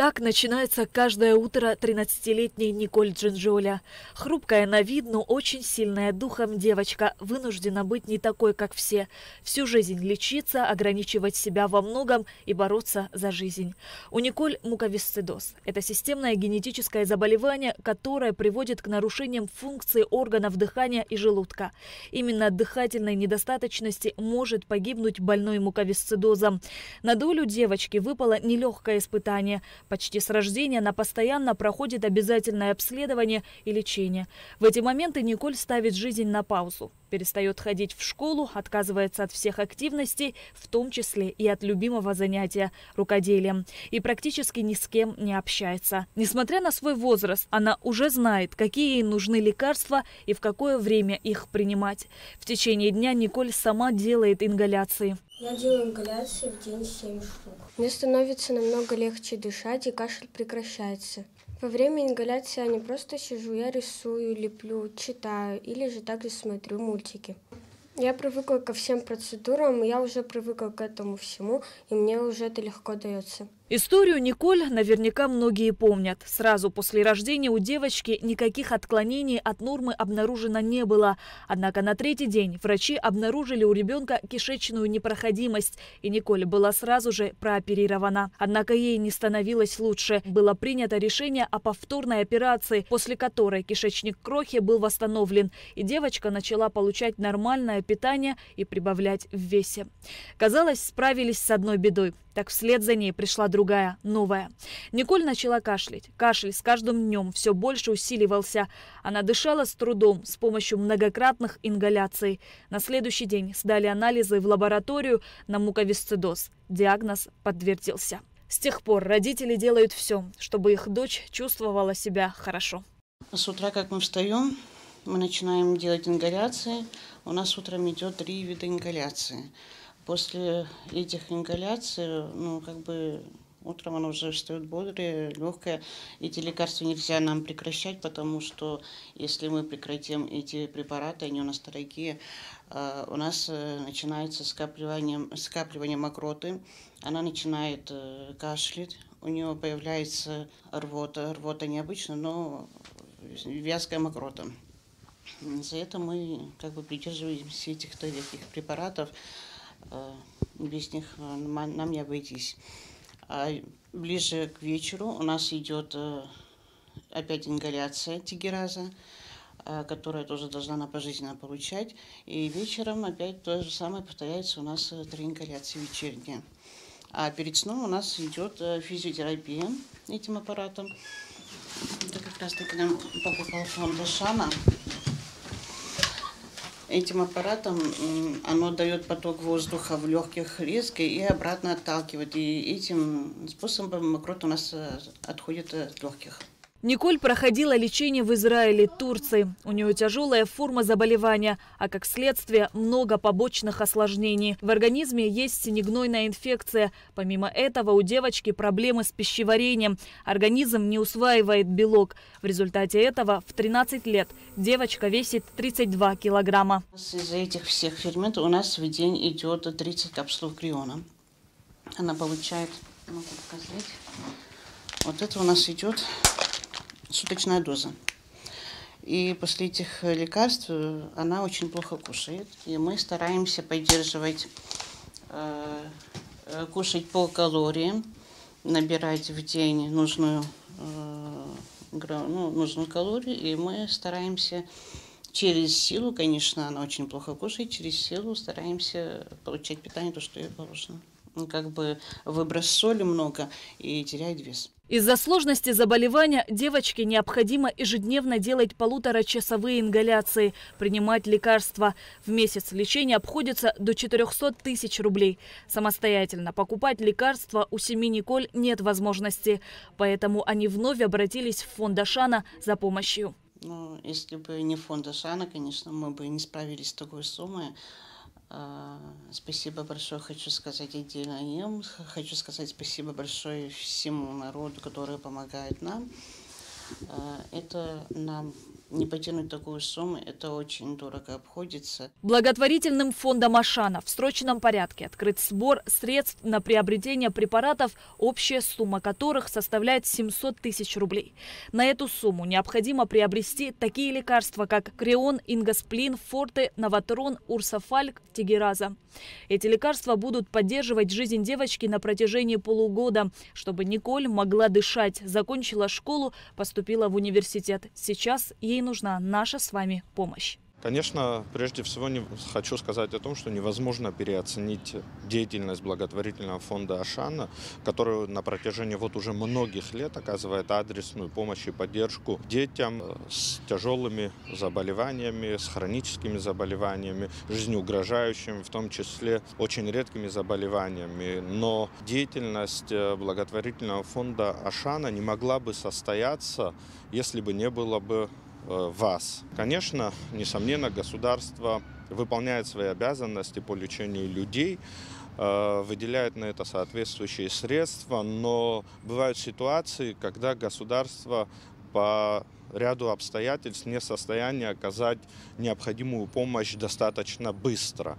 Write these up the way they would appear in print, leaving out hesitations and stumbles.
Так начинается каждое утро 13-летней Николь Джинджоля. Хрупкая на вид, но очень сильная духом девочка вынуждена быть не такой, как все. Всю жизнь лечиться, ограничивать себя во многом и бороться за жизнь. У Николь муковисцидоз. Это системное генетическое заболевание, которое приводит к нарушениям функции органов дыхания и желудка. Именно от дыхательной недостаточности может погибнуть больной муковисцидозом. На долю девочки выпало нелегкое испытание. Почти с рождения она постоянно проходит обязательное обследование и лечение. В эти моменты Николь ставит жизнь на паузу. Перестает ходить в школу, отказывается от всех активностей, в том числе и от любимого занятия – рукоделием. И практически ни с кем не общается. Несмотря на свой возраст, она уже знает, какие ей нужны лекарства и в какое время их принимать. В течение дня Николь сама делает ингаляции. Я делаю ингаляции в день 7 штук. Мне становится намного легче дышать, и кашель прекращается. Во время ингаляции я не просто сижу, я рисую, леплю, читаю или же также смотрю мультики. Я привыкла ко всем процедурам, я уже привыкла к этому всему, и мне уже это легко дается. Историю Николь наверняка многие помнят. Сразу после рождения у девочки никаких отклонений от нормы обнаружено не было. Однако на третий день врачи обнаружили у ребенка кишечную непроходимость, и Николь была сразу же прооперирована. Однако ей не становилось лучше. Было принято решение о повторной операции, после которой кишечник крохи был восстановлен, и девочка начала получать нормальное питание и прибавлять в весе. Казалось, справились с одной бедой. Так вслед за ней пришла другая, новая. Николь начала кашлять. Кашель с каждым днем все больше усиливался. Она дышала с трудом с помощью многократных ингаляций. На следующий день сдали анализы в лабораторию на муковисцидоз. Диагноз подтвердился. С тех пор родители делают все, чтобы их дочь чувствовала себя хорошо. С утра, как мы встаем, мы начинаем делать ингаляции. У нас утром идет 3 вида ингаляции. После этих ингаляций, утром она уже встает бодрая, легкая. Эти лекарства нельзя нам прекращать, потому что если мы прекратим эти препараты, они у нас дорогие, у нас начинается скапливание мокроты. Она начинает кашлять, у нее появляется рвота. Рвота необычная, но вязкая мокрота. За это мы придерживаемся этих препаратов. Без них нам не обойтись. А ближе к вечеру у нас идет опять ингаляция тигераза, которая тоже должна она пожизненно получать. И вечером опять то же самое повторяется, у нас 3 ингаляции вечерние. А перед сном у нас идет физиотерапия этим аппаратом. Это как раз таки нам покупал фонд Ашана. Этим аппаратом оно дает поток воздуха в легких резко и обратно отталкивает. И этим способом мокрота у нас отходит от легких. Николь проходила лечение в Израиле, Турции. У нее тяжелая форма заболевания, а как следствие много побочных осложнений. В организме есть синегнойная инфекция. Помимо этого у девочки проблемы с пищеварением. Организм не усваивает белок. В результате этого в 13 лет девочка весит 32 килограмма. Из-за этих всех ферментов у нас в день идет 30 капсул криона. Она получает, могу показать, вот это у нас идет суточная доза. И после этих лекарств она очень плохо кушает. И мы стараемся поддерживать, кушать по калориям, набирать в день нужную калорию. И мы стараемся через силу, конечно, она очень плохо кушает, через силу стараемся получать питание, то, что ей положено. Выброс соли много и теряет вес. Из-за сложности заболевания девочке необходимо ежедневно делать 1,5-часовые ингаляции, принимать лекарства. В месяц лечение обходится до 400 тысяч рублей. Самостоятельно покупать лекарства у семьи Николь нет возможности. Поэтому они вновь обратились в фонд Ашана за помощью. Если бы не фонд Ашана, конечно, мы бы не справились с такой суммой. Спасибо большое, хочу сказать отдельно им. Хочу сказать спасибо большое всему народу, который помогает нам. Это нам не потянуть такую сумму, это очень дорого обходится. Благотворительным фондом Ашана в срочном порядке открыт сбор средств на приобретение препаратов, общая сумма которых составляет 700 тысяч рублей. На эту сумму необходимо приобрести такие лекарства, как Креон, Ингосплин, Форте, Новатрон, Урсофальк, Тегераза. Эти лекарства будут поддерживать жизнь девочки на протяжении полугода, чтобы Николь могла дышать, закончила школу, поступила в университет. Сейчас ей нужна наша с вами помощь. Конечно, прежде всего хочу сказать о том, что невозможно переоценить деятельность благотворительного фонда Ашана, который на протяжении уже многих лет оказывает адресную помощь и поддержку детям с тяжелыми заболеваниями, с хроническими заболеваниями, жизнеугрожающими, в том числе очень редкими заболеваниями. Но деятельность благотворительного фонда Ашана не могла бы состояться, если бы не было бы вас. Конечно, несомненно, государство выполняет свои обязанности по лечению людей, выделяет на это соответствующие средства, но бывают ситуации, когда государство по ряду обстоятельств не в состоянии оказать необходимую помощь достаточно быстро.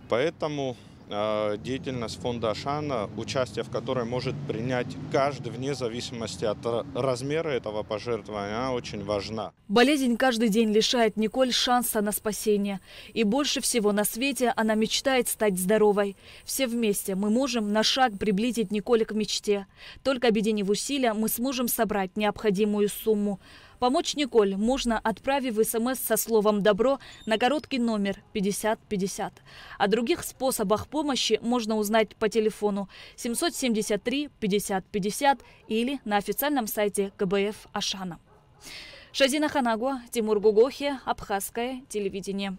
Поэтому деятельность фонда Ашана, участие в которой может принять каждый вне зависимости от размера этого пожертвования, она очень важна. Болезнь каждый день лишает Николь шанса на спасение. И больше всего на свете она мечтает стать здоровой. Все вместе мы можем на шаг приблизить Николь к мечте. Только объединив усилия, мы сможем собрать необходимую сумму. Помочь Николь можно, отправив СМС со словом «добро» на короткий номер 5050. О других способах помощи можно узнать по телефону 773 50 50 или на официальном сайте КБФ Ашана. Шазина Ханагуа, Тимур Гугохи, Абхазское телевидение.